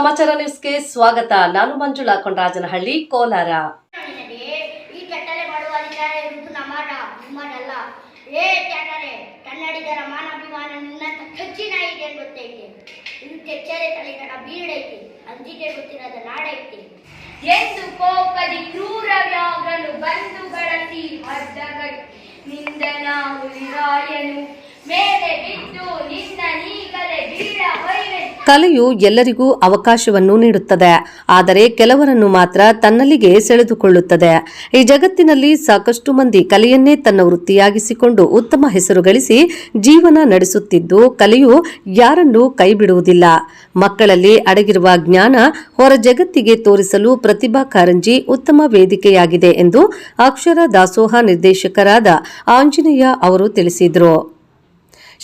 ಸಮಾಚಾರ ನ್ಯೂಸ್ಗೆ ಸ್ವಾಗತ. ನಾನು ಮಂಜುಳಾ ಕೊಂಡರಾಜನಹಳ್ಳಿ, ಕೋಲಾರ. ಈ ಕೆಟ್ಟಲೆ ಮಾಡುವ ಅಧಿಕಾರ ಇರುವುದು ನಮ್ಮದಲ್ಲ. ಕನ್ನಡಿಗರ ಮಾನಾಭಿಮಾನ ನಿನ್ನಂತ ಕಚ್ಚಿನ ಇದೆ ಗೊತ್ತೈತೆ. ಇದು ಕೆಚ್ಚರೆ ತಳಿಗಳ ಬೀಡೈತೆ, ಅಂಜಿಕೆ ಗೊತ್ತಿರದ ನಾಡೈತೆ ಎಂದು ಕೋಪದಿ ಕ್ರೂರ ವ್ಯಾಘ್ರನು ಬಂದು ಬಳಸಿ ಅಡ್ಡಗಟ್ಟಿ ನಿಂದನ ಹುಲಿರಾಯನು ಮೇಲೆ ಬಿದ್ದು ನಿನ್ನ ನೀಗಲೇ ಬೀಳ ಹೊಯ್ವೆ. ಕಲೆಯು ಎಲ್ಲರಿಗೂ ಅವಕಾಶವನ್ನು ನೀಡುತ್ತದೆ, ಆದರೆ ಕೆಲವರನ್ನು ಮಾತ್ರ ತನ್ನಲ್ಲಿಗೆ ಸೆಳೆದುಕೊಳ್ಳುತ್ತದೆ. ಈ ಜಗತ್ತಿನಲ್ಲಿ ಸಾಕಷ್ಟು ಮಂದಿ ಕಲೆಯನ್ನೇ ತನ್ನ ವೃತ್ತಿಯಾಗಿಸಿಕೊಂಡು ಉತ್ತಮ ಹೆಸರು ಗಳಿಸಿ ಜೀವನ ನಡೆಸುತ್ತಿದ್ದು, ಕಲೆಯು ಯಾರನ್ನೂ ಕೈಬಿಡುವುದಿಲ್ಲ. ಮಕ್ಕಳಲ್ಲಿ ಅಡಗಿರುವ ಜ್ಞಾನ ಹೊರ ಜಗತ್ತಿಗೆ ತೋರಿಸಲು ಪ್ರತಿಭಾ ಕಾರಂಜಿ ಉತ್ತಮ ವೇದಿಕೆಯಾಗಿದೆ ಎಂದು ಅಕ್ಷರ ದಾಸೋಹ ನಿರ್ದೇಶಕರಾದ ಆಂಜನೇಯ ಅವರು ತಿಳಿಸಿದರು.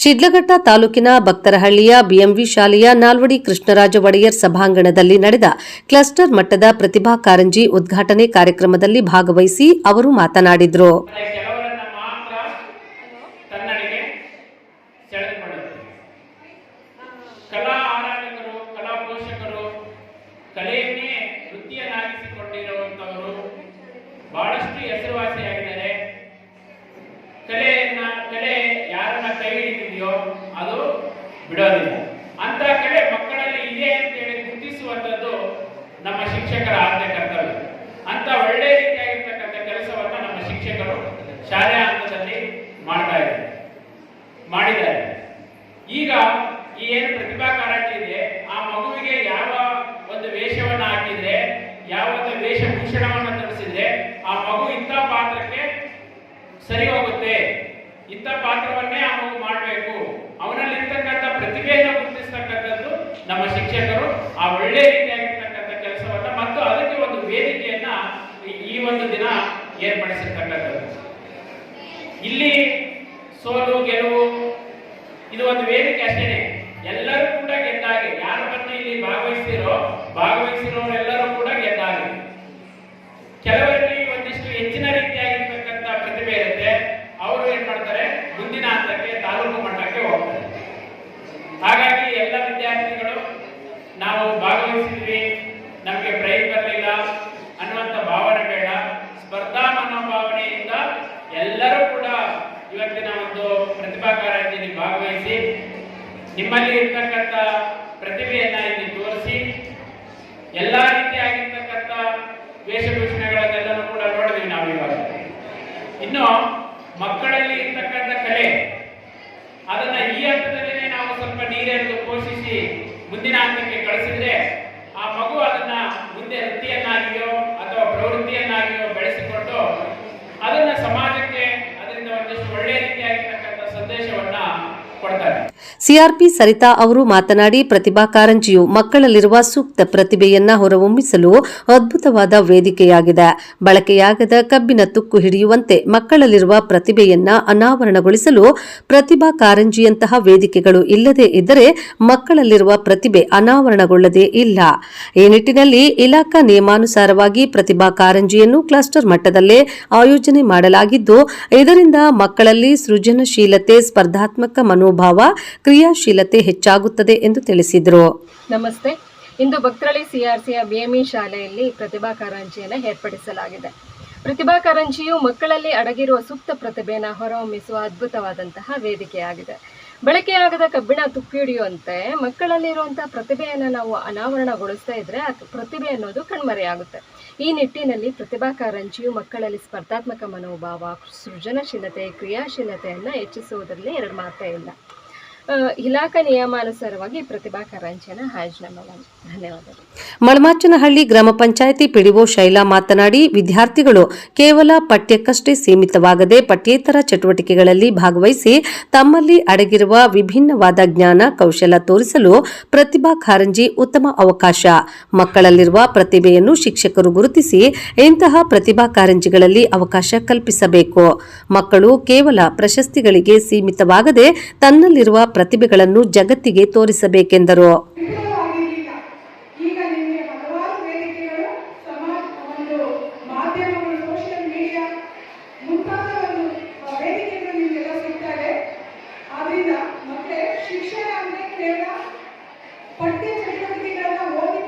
ಶಿಡ್ಲಘಟ್ಟ ತಾಲೂಕಿನ ಭಕ್ತರಹಳ್ಳಿಯ ಬಿಎಂವಿ ಶಾಲೆಯ ನಾಲ್ವಡಿ ಕೃಷ್ಣರಾಜ ಒಡೆಯರ್ ಸಭಾಂಗಣದಲ್ಲಿ ನಡೆದ ಕ್ಲಸ್ಟರ್ ಮಟ್ಟದ ಪ್ರತಿಭಾ ಕಾರಂಜಿ ಉದ್ಘಾಟನೆ ಕಾರ್ಯಕ್ರಮದಲ್ಲಿ ಭಾಗವಹಿಸಿ ಅವರು ಮಾತನಾಡಿದರು. ಬಹಳಷ್ಟು ಹೆಸರುವಾಸಿಯಾಗಿದ್ದಾರೆ. ಕಲೆ ಯಾರನ್ನ ಕೈ ಹಿಡಿದಿದೆಯೋ ಅದು ಬಿಡೋದಿಲ್ಲ. ಅಂತ ಕಲೆ ಮಕ್ಕಳಲ್ಲಿ ಇದೆ ಅಂತೇಳಿ ಗುರುತಿಸುವಂಥದ್ದು ನಮ್ಮ ಶಿಕ್ಷಕರ ಆದ್ಯ ಕರ್ತವ್ಯ. ಅಂತ ಒಳ್ಳೆ ರೀತಿಯಾಗಿರ್ತಕ್ಕಂಥ ಕೆಲಸವನ್ನ ನಮ್ಮ ಶಿಕ್ಷಕರು ಶಾಲೆಯ ಹಂತದಲ್ಲಿ ಮಾಡಿದ್ದಾರೆ. ಈಗ ಈ ಏನು ಪ್ರತಿಭಾ ಕಾರಂಜಿ ಇದೆ, ಆ ಮಗುವಿಗೆ ಯಾವ ಒಂದು ವೇಷವನ್ನ ಹಾಕಿದ್ರೆ, ಯಾವ ಒಂದು ವೇಷಭೂಷಣವನ್ನು ತರಿಸಿದ್ರೆ ಆ ಮಗು ಇಂಥ ಪಾತ್ರಕ್ಕೆ ಸರಿ ಹೋಗುತ್ತೆ, ಇಂಥ ಪಾತ್ರವನ್ನೇ ಆ ಮಗು ಮಾಡಬೇಕು, ಅವನಲ್ಲಿರ್ತಕ್ಕಂಥ ಪ್ರತಿಭೆಯನ್ನು ಗುರುತಿಸ್ತಕ್ಕಂಥದ್ದು ನಮ್ಮ ಶಿಕ್ಷಕರು ಆ ಒಳ್ಳೆ ರೀತಿಯಾಗಿರ್ತಕ್ಕಂಥ ಕೆಲಸವನ್ನ ಮತ್ತು ಅದಕ್ಕೆ ಒಂದು ವೇದಿಕೆಯನ್ನ ಈ ಒಂದು ದಿನ ಏರ್ಪಡಿಸಿರ್ತಕ್ಕಂಥದ್ದು. ಇಲ್ಲಿ ಸೋಲು ಗೆಲುವು ಇದು ಒಂದು ವೇದಿಕೆ ಅಷ್ಟೇನೆ. ಎಲ್ಲರೂ ಕೂಡ ಗೆದ್ದಾಗೆ, ಯಾರು ಬಂದು ಇಲ್ಲಿ ಭಾಗವಹಿಸಿರೋರೆಲ್ಲರೂ ಕೂಡ ಗೆದ್ದಾಗೆ. ಕೆಲವರಲ್ಲಿ ಒಂದಿಷ್ಟು ಹೆಚ್ಚಿನ ರೀತಿಯಾಗಿರ್ತಕ್ಕಂಥ ಪ್ರತಿಭೆ ಇರುತ್ತೆ, ಅವರು ಏನ್ ಮಾಡ್ತಾರೆ, ಮುಂದಿನ ಹಂತಕ್ಕೆ ತಾಲೂಕು ಮಟ್ಟಕ್ಕೆ ಹೋಗ್ತಾರೆ. ಹಾಗಾಗಿ ಎಲ್ಲ ವಿದ್ಯಾರ್ಥಿಗಳು ನಾವು ಭಾಗವಹಿಸಿದ್ವಿ, ನಮಗೆ ಪ್ರೈಸ್ ಬರಲಿಲ್ಲ ಅನ್ನುವಂಥ ಭಾವನೆ ಬೇಡ. ಸ್ಪರ್ಧಾ ಮನೋಭಾವನೆಯಿಂದ ಎಲ್ಲರೂ ಕೂಡ ಇವತ್ತಿನ ಒಂದು ಪ್ರತಿಭಾ ಕಾರಂಜಿಯಲ್ಲಿ ಭಾಗವಹಿಸಿ ನಿಮ್ಮಲ್ಲಿ ಇರ್ತಕ್ಕಂಥ ಪ್ರತಿಭೆಯನ್ನ ಇಲ್ಲಿ ತೋರಿಸಿ ಎಲ್ಲಾ ರೀತಿಯಾಗಿರ್ತಕ್ಕಂಥ ವೇಷಭೂಷಣಗಳನ್ನೆಲ್ಲರೂ ಕೂಡ ನೋಡಿದ್ವಿ ನಾವು. ಇವಾಗ ಇನ್ನು ಮಕ್ಕಳಲ್ಲಿ ಇರ್ತಕ್ಕಂಥ ಕಲೆ ಅದನ್ನ ಈ ಹಂತದಲ್ಲೇ ನಾವು ಸ್ವಲ್ಪ ನೀರೆರೆದು ಪೋಷಿಸಿ ಮುಂದಿನ ಹಂತಕ್ಕೆ ಕಳಿಸಿದ್ರೆ ಆ ಮಗು ಅದನ್ನ ಮುಂದೆ ವೃತ್ತಿಯನ್ನಾಗಿಯೋ ಅಥವಾ ಪ್ರವೃತ್ತಿಯನ್ನಾಗಿಯೋ ಬೆಳೆಸಿಕೊಂಡು ಅದನ್ನ ಸಮಾಜಕ್ಕೆ ಅದರಿಂದ ಒಂದಿಷ್ಟು ಒಳ್ಳೆಯ ರೀತಿಯಾಗಿರ್ತಕ್ಕಂಥ ಸಂದೇಶವನ್ನ ಕೊಡ್ತಾರೆ. ಸಿಆರ್ಪಿ ಸರಿತಾ ಅವರು ಮಾತನಾಡಿ, ಪ್ರತಿಭಾ ಕಾರಂಜಿಯು ಮಕ್ಕಳಲ್ಲಿರುವ ಸೂಕ್ತ ಪ್ರತಿಭೆಯನ್ನ ಹೊರಹೊಮ್ಮಿಸಲು ಅದ್ಭುತವಾದ ವೇದಿಕೆಯಾಗಿದೆ. ಬಳಕೆಯಾಗದ ಕಬ್ಬಿನ ತುಕ್ಕು ಹಿಡಿಯುವಂತೆ ಮಕ್ಕಳಲ್ಲಿರುವ ಪ್ರತಿಭೆಯನ್ನ ಅನಾವರಣಗೊಳಿಸಲು ಪ್ರತಿಭಾ ಕಾರಂಜಿಯಂತಹ ವೇದಿಕೆಗಳು ಇಲ್ಲದೇ ಇದ್ದರೆ ಮಕ್ಕಳಲ್ಲಿರುವ ಪ್ರತಿಭೆ ಅನಾವರಣಗೊಳ್ಳದೇ ಇಲ್ಲ. ಈ ನಿಟ್ಟಿನಲ್ಲಿ ಇಲಾಖಾ ನಿಯಮಾನುಸಾರವಾಗಿ ಪ್ರತಿಭಾ ಕಾರಂಜಿಯನ್ನು ಕ್ಲಸ್ಟರ್ ಮಟ್ಟದಲ್ಲೇ ಆಯೋಜನೆ ಮಾಡಲಾಗಿದ್ದು, ಇದರಿಂದ ಮಕ್ಕಳಲ್ಲಿ ಸೃಜನಶೀಲತೆ, ಸ್ಪರ್ಧಾತ್ಮಕ ಮನೋಭಾವ, ಕ್ರಿಯಾಶೀಲತೆ ಹೆಚ್ಚಾಗುತ್ತದೆ ಎಂದು ತಿಳಿಸಿದರು. ನಮಸ್ತೆ. ಇಂದು ಭಕ್ತರಳ್ಳಿ ಸಿಆರ್ಸಿಯ ಬಿಎಂಇ ಶಾಲೆಯಲ್ಲಿ ಪ್ರತಿಭಾ ಕಾರಂಜಿಯನ್ನು ಏರ್ಪಡಿಸಲಾಗಿದೆ. ಪ್ರತಿಭಾ ಕಾರಂಜಿಯು ಮಕ್ಕಳಲ್ಲಿ ಅಡಗಿರುವ ಸೂಕ್ತ ಪ್ರತಿಭೆಯನ್ನು ಹೊರಹೊಮ್ಮಿಸುವ ಅದ್ಭುತವಾದಂತಹ ವೇದಿಕೆಯಾಗಿದೆ. ಬಳಕೆಯಾಗದ ಕಬ್ಬಿಣ ತುಕ್ಕು ಹಿಡಿಯುವಂತೆ ಮಕ್ಕಳಲ್ಲಿರುವಂತಹ ಪ್ರತಿಭೆಯನ್ನು ನಾವು ಅನಾವರಣಗೊಳಿಸ್ತಾ ಇದ್ರೆ ಆ ಪ್ರತಿಭೆ ಅನ್ನೋದು ಕಣ್ಮರೆಯಾಗುತ್ತೆ. ಈ ನಿಟ್ಟಿನಲ್ಲಿ ಪ್ರತಿಭಾ ಕಾರಂಜಿಯು ಮಕ್ಕಳಲ್ಲಿ ಸ್ಪರ್ಧಾತ್ಮಕ ಮನೋಭಾವ, ಸೃಜನಶೀಲತೆ, ಕ್ರಿಯಾಶೀಲತೆಯನ್ನು ಹೆಚ್ಚಿಸುವುದರಲ್ಲಿ ಎರಡು ಮಾತೇ ಇಲ್ಲ. ಇಲಾಖಾ ನಿಯಮಾನುಸಾರವಾಗಿ ಪ್ರತಿಭಾ ಕಾರಂಜಿಯನ್ನು ಆಯೋಜನೆ ಮಾಡೋಣ. ಧನ್ಯವಾದಗಳು. ಮಳಮಾಚನಹಳ್ಳಿ ಗ್ರಾಮ ಪಂಚಾಯಿತಿ ಪಿಡಿಒ ಶೈಲಾ ಮಾತನಾಡಿ, ವಿದ್ಯಾರ್ಥಿಗಳು ಕೇವಲ ಪಠ್ಯಕ್ಕಷ್ಟೇ ಸೀಮಿತವಾಗದೆ ಪಠ್ಯೇತರ ಚಟುವಟಿಕೆಗಳಲ್ಲಿ ಭಾಗವಹಿಸಿ ತಮ್ಮಲ್ಲಿ ಅಡಗಿರುವ ವಿಭಿನ್ನವಾದ ಜ್ಞಾನ, ಕೌಶಲ ತೋರಿಸಲು ಪ್ರತಿಭಾ ಕಾರಂಜಿ ಉತ್ತಮ ಅವಕಾಶ. ಮಕ್ಕಳಲ್ಲಿರುವ ಪ್ರತಿಭೆಯನ್ನು ಶಿಕ್ಷಕರು ಗುರುತಿಸಿ ಇಂತಹ ಪ್ರತಿಭಾ ಕಾರಂಜಿಗಳಲ್ಲಿ ಅವಕಾಶ ಕಲ್ಪಿಸಬೇಕು. ಮಕ್ಕಳು ಕೇವಲ ಪ್ರಶಸ್ತಿಗಳಿಗೆ ಸೀಮಿತವಾಗದೆ ತನ್ನಲ್ಲಿರುವ ಪ್ರತಿಭೆಗಳನ್ನು ಜಗತ್ತಿಗೆ ತೋರಿಸಬೇಕೆಂದರು. ಪಠ್ಯ ಚಟುವಟಿಕೆಗಳನ್ನ ಓದಿ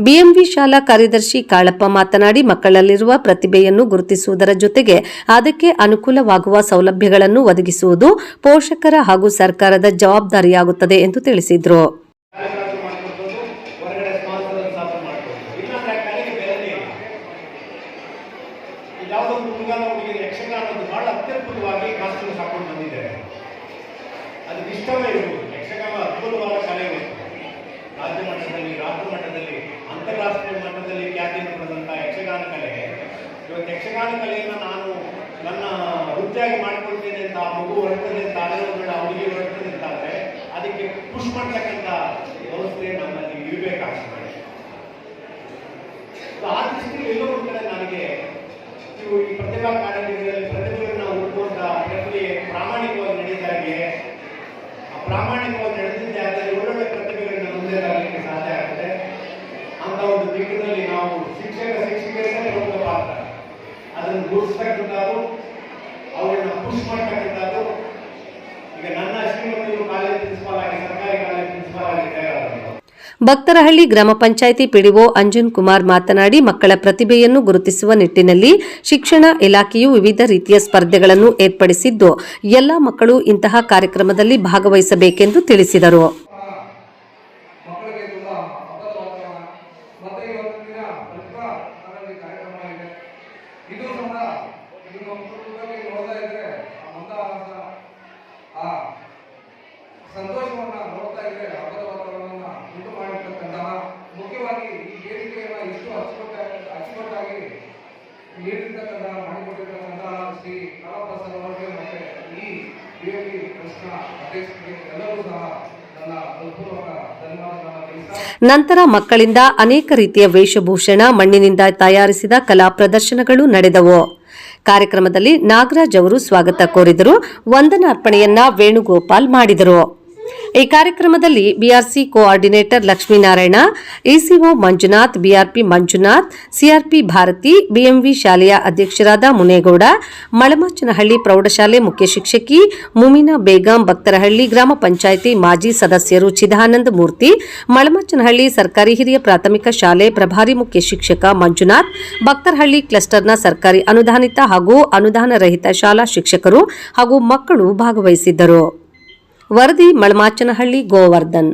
ಬಿಎಂವಿ ಶಾಲಾ ಕಾರ್ಯದರ್ಶಿ ಕಾಳಪ್ಪ ಮಾತನಾಡಿ, ಮಕ್ಕಳಲ್ಲಿರುವ ಪ್ರತಿಭೆಯನ್ನು ಗುರುತಿಸುವುದರ ಜೊತೆಗೆ ಅದಕ್ಕೆ ಅನುಕೂಲವಾಗುವ ಸೌಲಭ್ಯಗಳನ್ನು ಒದಗಿಸುವುದು ಪೋಷಕರ ಹಾಗೂ ಸರ್ಕಾರದ ಜವಾಬ್ದಾರಿಯಾಗುತ್ತದೆ ಎಂದು ತಿಳಿಸಿದರು. ಯಾವುದೋ ಹುಡುಗನ ಹುಡುಗಿಗೆ ಯಕ್ಷಗಾನದ್ದು ಬಹಳ ಅತ್ಯದ್ಭುತವಾಗಿ ಕಾಸ್ಟ್ಯೂಮ್ಸ್ ಹಾಕೊಂಡು ಬಂದಿದ್ದಾರೆ. ಅದಕ್ಕೆ ಇಷ್ಟವೇ ಇರುವುದು. ಯಕ್ಷಗಾನ ಅದ್ಭುತವಾದ ಕಲೆ ಇತ್ತು. ರಾಜ್ಯ ಮಟ್ಟದಲ್ಲಿ, ರಾಷ್ಟ್ರ ಮಟ್ಟದಲ್ಲಿ, ಅಂತಾರಾಷ್ಟ್ರೀಯ ಮಟ್ಟದಲ್ಲಿ ಖ್ಯಾತಿಯನ್ನು ಪಡೆದಂತಹ ಯಕ್ಷಗಾನ ಕಲೆ. ಇವತ್ತು ಯಕ್ಷಗಾನ ಕಲೆಯನ್ನು ನಾನು ನನ್ನ ವೃತ್ತಿಯಾಗಿ ಮಾಡಿಕೊಳ್ತೇನೆ ಅಂತ ಆ ಮಗು ಹೊರಡ್ತದೆ ಅಂತ ಆಲೋಚನೆ ಅವರಿಗೆ ಹೊರಡ್ತದೆ ಅಂತಾದರೆ ಅದಕ್ಕೆ ಪುಷ್ ಮಾಡ್ತಕ್ಕಂಥ ವ್ಯವಸ್ಥೆ ನಮ್ಮಲ್ಲಿ ಇರಬೇಕಾಗ್ತದೆ. ಆ ದೃಷ್ಟಿಯಲ್ಲಿ ಎಲ್ಲೋ ಒಂದು ಕಡೆ ನನಗೆ ಈ ಪ್ರತಿಭಾ ಕಾರಂಜಿಗಳಲ್ಲಿ ಪ್ರತಿಭೆಗಳನ್ನ ಹುಡುಕುವಂತ ಪ್ರಕ್ರಿಯೆ ಪ್ರಾಮಾಣಿಕವಾಗಿ ನಡೀತಾ ಇದೆ. ಆ ಪ್ರಾಮಾಣಿಕವಾಗಿ ನಡೆದಿದ್ದೇ ಆದರೆ ಒಳ್ಳೊಳ್ಳೆ ಪ್ರತಿಭೆಗಳನ್ನ ಮುಂದೆ ತರಲಿಕ್ಕೆ ಸಾಧ್ಯ ಆಗುತ್ತೆ. ಅಂತ ಒಂದು ದಿಕ್ಕಿನಲ್ಲಿ ನಾವು ಶಿಕ್ಷಕರೇ ಪ್ರಮುಖ ಪಾತ್ರ. ಅದನ್ನು ಗುರುತಿಸ್ತಕ್ಕಂಥದ್ದು, ಅವರನ್ನ ಪುಷ್ ಮಾಡ್ತಕ್ಕಂಥದ್ದು. ಈಗ ನನ್ನ ಶ್ರೀಮತಿಯು ಕಾಲೇಜ್ ಪ್ರಿನ್ಸಿಪಾಲ್ ಆಗಿ, ಸರ್ಕಾರಿ ಕಾಲೇಜ್ ಪ್ರಿನ್ಸಿಪಾಲ್ ಆಗಿ ತಯಾರಾದರು. ಭಕ್ತರಹಳ್ಳಿ ಗ್ರಾಮ ಪಂಚಾಯಿತಿ ಪಿಡಿಒ ಅಂಜನ್ ಕುಮಾರ್ ಮಾತನಾಡಿ, ಮಕ್ಕಳ ಪ್ರತಿಭೆಯನ್ನು ಗುರುತಿಸುವ ನಿಟ್ಟಿನಲ್ಲಿ ಶಿಕ್ಷಣ ಇಲಾಖೆಯು ವಿವಿಧ ರೀತಿಯ ಸ್ಪರ್ಧೆಗಳನ್ನು ಏರ್ಪಡಿಸಿದ್ದು, ಎಲ್ಲ ಮಕ್ಕಳು ಇಂತಹ ಕಾರ್ಯಕ್ರಮದಲ್ಲಿ ಭಾಗವಹಿಸಬೇಕೆಂದು ತಿಳಿಸಿದರು. ಸಂತೋಷವನ್ನ ನೋಡ್ತಾ ಇದ್ರೆ ಹಬ್ಬದ ವಾತಾವರಣವನ್ನ ಉಂಟು ಮಾಡಿರ್ತಕ್ಕಂತಹ, ಮುಖ್ಯವಾಗಿ ಈ ವೇದಿಕೆಯನ್ನ ಇಷ್ಟು ಅಚ್ಚುಕಟ್ಟಾಗಿ ನೀಡಿರ್ತಕ್ಕಂತಹ, ಮಾಡಿಕೊಟ್ಟಿರ್ತಕ್ಕಂತಹ ಶ್ರೀ ಕಾಳಪ್ಪ ಸರ್ ಅವರಿಗೆ ಮತ್ತೆ ಈ ಬಿಎಂವಿ ಟ್ರಸ್ಟ್ನ ಅಧ್ಯಕ್ಷರಿಗೆ ಎಲ್ಲರೂ ಸಹ ನನ್ನ ಹೃತ್ಪೂರ್ವಕ ಧನ್ಯವಾದಗಳನ್ನು ತಿಳಿಸ್ತಾ, ನಂತರ ಮಕ್ಕಳಿಂದ ಅನೇಕ ರೀತಿಯ ವೇಷಭೂಷಣ, ಮಣ್ಣಿನಿಂದ ತಯಾರಿಸಿದ ಕಲಾ ಪ್ರದರ್ಶನಗಳು ನಡೆದವು. ಕಾರ್ಯಕ್ರಮದಲ್ಲಿ ನಾಗರಾಜ್ ಅವರು ಸ್ವಾಗತ ಕೋರಿದರು. ವಂದನಾರ್ಪಣೆಯನ್ನ ವೇಣುಗೋಪಾಲ್ ಮಾಡಿದರು. ಈ ಕಾರ್ಯಕ್ರಮದಲ್ಲಿ BRC coordinator Lakshminarayana, ACO Manjunath, BRP Manjunath, CRP Bharathi, BMV ಶಾಲೆಯ ಅಧ್ಯಕ್ಷರಾದ ಮುನೇಗೌಡ, ಮಳಮಚ್ಚನಹಳ್ಳಿ ಪ್ರೌಢಶಾಲೆ ಮುಖ್ಯ ಶಿಕ್ಷಕಿ ಮುಮಿನಾ ಬೇಗಂ, ಭಕ್ತರಹಳ್ಳಿ ಗ್ರಾಮ ಪಂಚಾಯಿತಿ ಮಾಜಿ ಸದಸ್ಯರು ಚಿದಾನಂದ ಮೂರ್ತಿ, ಮಳಮಚ್ಚನಹಳ್ಳಿ ಸರ್ಕಾರಿ ಹಿರಿಯ ಪ್ರಾಥಮಿಕ ಶಾಲೆ ಪ್ರಭಾರಿ ಮುಖ್ಯ ಶಿಕ್ಷಕ ಮಂಜುನಾಥ್, ಭಕ್ತರಹಳ್ಳಿ ಕ್ಲಸ್ಟರ್ನ ಸರ್ಕಾರಿ ಅನುದಾನಿತ ಹಾಗೂ ಅನುದಾನ ರಹಿತ ಶಾಲಾ ಶಿಕ್ಷಕರು ಹಾಗೂ ಮಕ್ಕಳು ಭಾಗವಹಿಸಿದ್ದರು. ವರದಿ ಮಳಮಾಚನಹಳ್ಳಿ ಗೋವರ್ಧನ್.